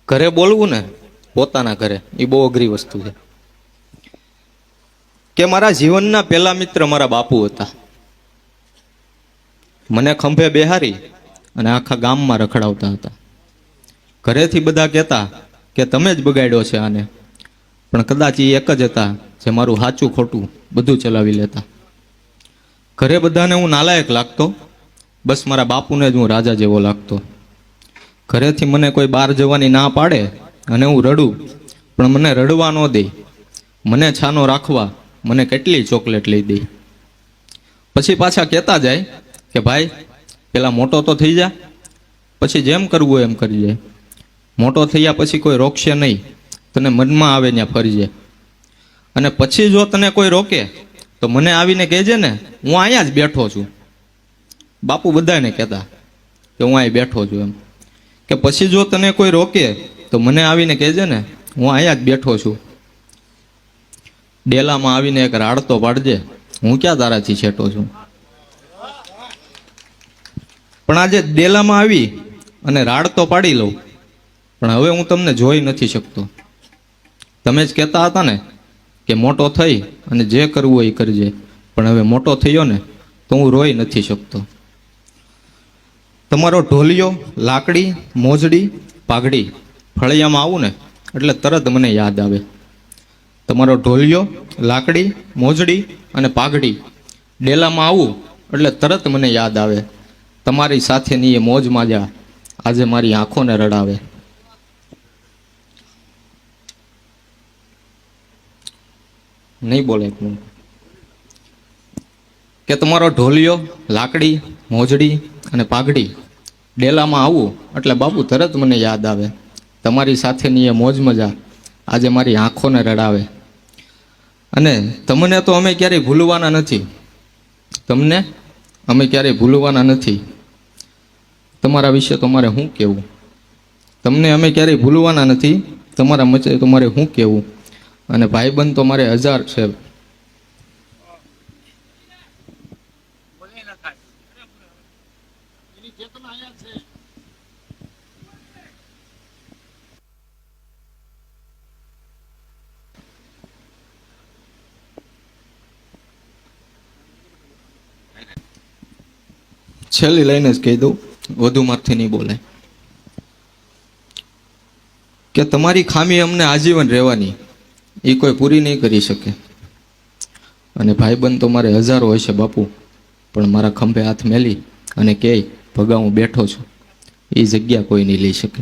ઘરે બોલવું ને પોતાના ઘરે એ બહુ અઘરી વસ્તુ છે. કે મારા જીવનના પહેલા મિત્ર મારા બાપુ હતા. મને ખંભે બેહારી અને આખા ગામમાં રખડાવતા હતા. ઘરેથી બધા કહેતા કે તમે જ બગાડ્યો છે આને, પણ કદાચ એ એક જ હતા જે મારું સાચું ખોટું બધું ચલાવી લેતા. ઘરે બધાને હું નાલાયક લાગતો, બસ મારા બાપુને જ હું રાજા જેવો લાગતો. ઘરેથી મને કોઈ બહાર જવાની ના પાડે અને હું રડું, પણ મને રડવા ન દે, મને છાનો રાખવા મને કેટલી ચોકલેટ લઈ દે. પછી પાછા કહેતા જાય કે ભાઈ પેલા મોટો તો થઈ જા, પછી જેમ કરવું એમ કરી જાય. મોટો થયા પછી કોઈ રોકશે નહીં, તને મનમાં આવે ત્યાં ફરજે. અને પછી જો તને કોઈ રોકે તો મને આવીને કહેજે ને, હું અહીંયા જ બેઠો છું. બાપુ બધાને કહેતા કે હું અહીં બેઠો છું એમ. કે પછી જો તને કોઈ રોકે તો મને આવીને કહેજે ને, હું અહીંયા જ બેઠો છું. ડેલામાં આવીને એક રાડતો પાડજે, હું ક્યાં તારાથી છેટો છું. પણ આજે ડેલામાં આવી અને રાડતો પાડી લઉં, પણ હવે હું તમને જોઈ નથી શકતો. તમે જ કહેતા હતા ને કે મોટો થઈ અને જે કરવું હોય એ કરજે, પણ હવે મોટો થયો ને તો હું રોઈ નથી શકતો. તમારો ઢોલિયો, લાકડી, મોજડી, પાઘડી ફળિયામાં આવું ને એટલે તરત મને યાદ આવે. તમારો ઢોલિયો, લાકડી, મોજડી અને પાઘડી ડેલામાં આવું એટલે તરત મને યાદ આવે. તમારી સાથેની એ મોજ માજા આજે મારી આંખોને રડાવે. નહીં બોલે કે તમારો ઢોલિયો, લાકડી, મોજડી અને પાઘડી ડેલામાં આવું એટલે બાપુ તરત મને યાદ આવે. તમારી સાથેની એ મોજ મજા આજે મારી આંખોને રડાવે. અને તમને તો અમે ક્યારેય ભૂલવાના નથી, તમને અમે ક્યારેય ભૂલવાના નથી. તમારા વિશે તમારે શું કહેવું? તમને અમે ક્યારેય ભૂલવાના નથી, તમારા મચે તમારે શું કહેવું? અને ભાઈબંધ તો મારે 1000 છે. છેલ્લી લઈને જ કહી દઉં, વધુ મારથી નહીં બોલાય. કે તમારી ખામી અમને આજીવન રહેવાની, એ કોઈ પૂરી નહીં કરી શકે. અને ભાઈબંધ તો મારે 1000 હોય છે બાપુ, પણ મારા ખંભે હાથ મેલી અને કહે ભગા હું બેઠો છું, એ જગ્યા કોઈ નહીં લઈ શકે.